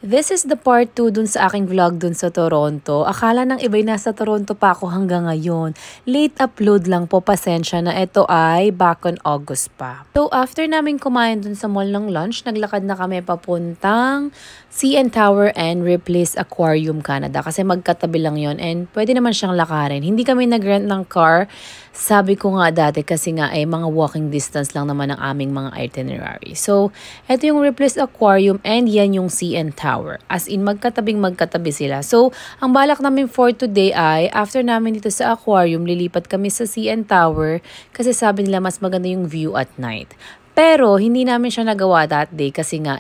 This is the part 2 dun sa aking vlog dun sa Toronto. Akala ng iba'y nasa Toronto pa ako hanggang ngayon. Late upload lang po, pasensya na ito ay back on August pa. So after namin kumain dun sa mall ng lunch, naglakad na kami papuntang CN Tower and Ripley's Aquarium, Canada. Kasi magkatabi lang yon and pwede naman siyang lakarin. Hindi kami nag-rent ng car. Sabi ko nga dati kasi nga mga walking distance lang naman ang aming mga itinerary. So, ito yung Ripley's Aquarium and yan yung CN Tower. As in, magkatabi sila. So, ang balak namin for today ay, after namin dito sa aquarium, lilipat kami sa CN Tower kasi sabi nila mas maganda yung view at night. Pero, hindi namin siya nagawa that day kasi nga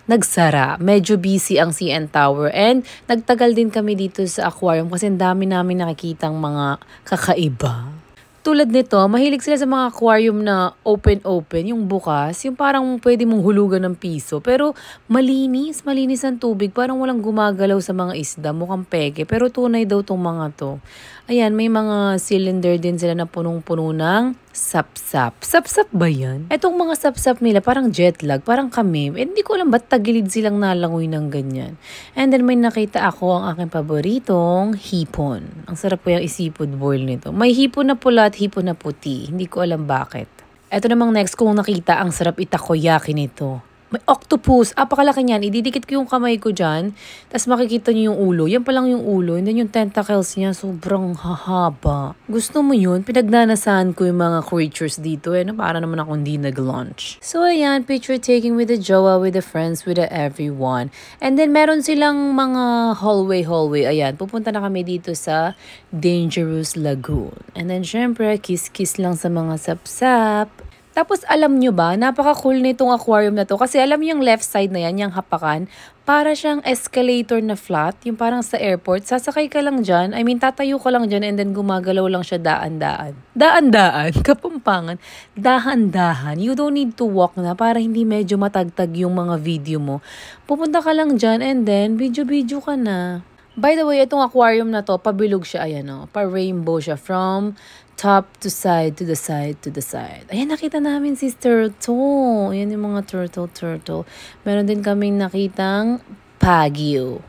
nagsara. Medyo busy ang CN Tower and nagtagal din kami dito sa aquarium kasi ang dami namin nakikitang mga kakaiba. Tulad nito, mahilig sila sa mga aquarium na open-open, yung bukas, yung parang pwede mong hulugan ng piso. Pero malinis ang tubig, parang walang gumagalaw sa mga isda, mukhang peke. Pero tunay daw tong mga to. Ayan, may mga cylinder din sila na punong-puno ng sapsap. Sapsap ba yan? Etong mga sapsap nila, parang jet lag, parang kami. Hindi ko alam ba't tagilid silang nalangoy ng ganyan. And then may nakita ako ang aking paboritong hipon. Ang sarap po yung isipod boil nito. May hipon na pula at hipon na puti. Hindi ko alam bakit. Eto namang next kong nakita, ang sarap itakoyaki nito. May octopus. Apakalaki niyan. Ididikit ko yung kamay ko dyan. Tapos makikita niyo yung ulo. Yan pa lang yung ulo. And then yung tentacles niya, sobrang hahaba. Gusto mo yun? Pinagnanasahan ko yung mga creatures dito. Para naman ako hindi nag-lunch. So, ayan. Picture taking with the jowa, with the friends, with the everyone. And then, meron silang mga hallway. Ayan. Pupunta na kami dito sa Dangerous Lagoon. And then, syempre, kiss-kiss lang sa mga sapsap. Tapos alam nyo ba, napaka-cool nitong aquarium na to. Kasi alam nyo yung left side na yan, yung hapakan, para siyang escalator na flat, yung parang sa airport. Sasakay ka lang dyan, tatayo ka lang dyan and then gumagalaw lang siya daan-daan. Daan-daan, Kapampangan. Dahan-dahan. You don't need to walk na para hindi medyo matagtag yung mga video mo. Pupunta ka lang dyan and then video-video ka na. By the way, itong aquarium na to, pabilog siya, ayan pa-rainbow siya from top to side, to the side, to the side. Ayan, nakita namin si turtle. Ayan yung mga turtle. Meron din kaming nakitang pagyo.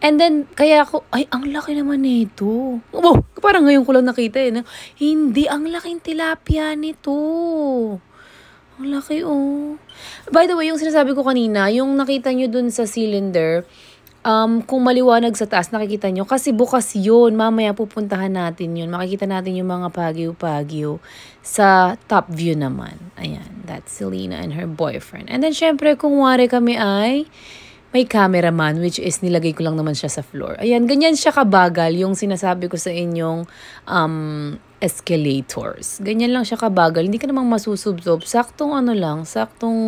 And then, kaya ako, ang laki naman nito. Oh, parang ngayon ko lang nakita Hindi, ang laking tilapia nito. Ang laki, By the way, yung sinasabi ko kanina, yung nakita nyo dun sa cylinder, kung maliwanag sa taas, nakikita nyo. Kasi bukas yun. Mamaya pupuntahan natin yun. Makikita natin yung mga pagyo-pagyo sa top view naman. Ayan. That's Selena and her boyfriend. And then, syempre, kung wari kami ay may cameraman, which is nilagay ko lang naman siya sa floor. Ayan, ganyan siya kabagal yung sinasabi ko sa inyong escalators. Ganyan lang siya kabagal. Hindi ka namang masusubsob. Saktong saktong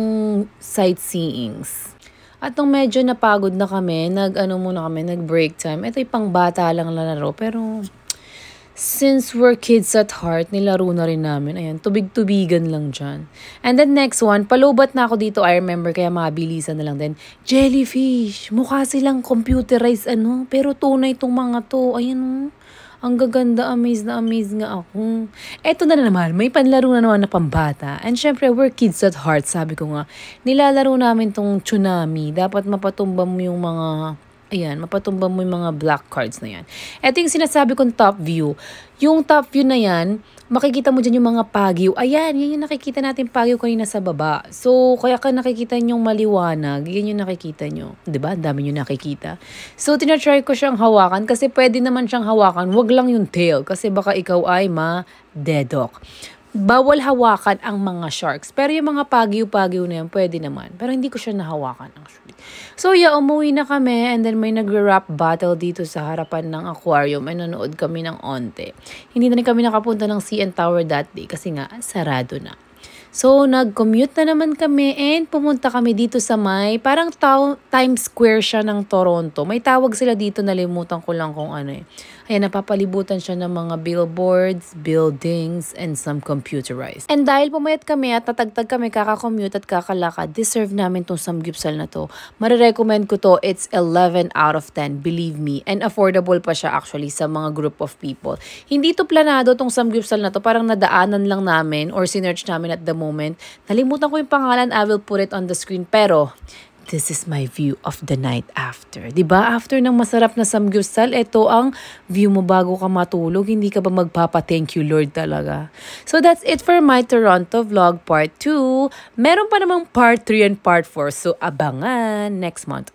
sightseeings. At nung medyo napagod na kami, nag-break time. Ito'y pang bata lang laro. Pero, since we're kids at heart, nilaro na rin namin. Ayan, tubig-tubigan lang dyan. And then next one, palubat na ako dito, I remember, kaya mabilisan na lang din. Jellyfish! Mukha silang computerized pero tunay itong mga to. Ayan ang gaganda, amazed nga ako. Eto na naman, may panlaro na naman na pambata. And syempre, we're kids at heart, sabi ko nga. Nilalaro namin tong tsunami. Dapat mapatumba mo yung mga black cards na yan. Eto yung sinasabi kong top view. Yung top view na yan, makikita mo dyan yung mga pagyo. Ayan, yan yung nakikita natin pagyo kanina sa baba. So, kaya ka nakikita nyong maliwanag. Yan yung nakikita nyo. Diba? Ang dami nyo nakikita. So, tinatry ko siyang hawakan kasi pwede naman siyang hawakan. Wag lang yung tail kasi baka ikaw ay ma-dedok. Bawal hawakan ang mga sharks. Pero yung mga pagyo-pagyo na yan, pwede naman. Pero hindi ko siya nahawakan actually. So yeah, umuwi na kami and then may nag-rap battle dito sa harapan ng aquarium and nanood kami ng onte. Hindi na rin kami nakapunta ng CN Tower that day kasi nga sarado na. So, nag-commute na naman kami and pumunta kami dito sa parang Times Square siya ng Toronto. May tawag sila dito, nalimutan ko lang kung ano Ayan, napapalibutan siya ng mga billboards, buildings, and some computerized. And dahil pumayat kami at tatagtag kami, kaka-commute at kakalakad, deserve namin tong samgyupsal na to. Marirecommend ko to, it's 11 out of 10, believe me. And affordable pa siya actually sa mga group of people. Hindi to planado tong samgyupsal na to, parang nadaanan lang namin or sinearch namin at the moment. Nalimutan ko yung pangalan, I will put it on the screen, pero This is my view of the night after. 'Di ba? After ng masarap na samgyupsal, ito ang view mo bago ka matulog. Hindi ka ba magpapa-thank you Lord talaga? So that's it for my Toronto vlog part 2. Meron pa namang part 3 and part 4. So abangan next month.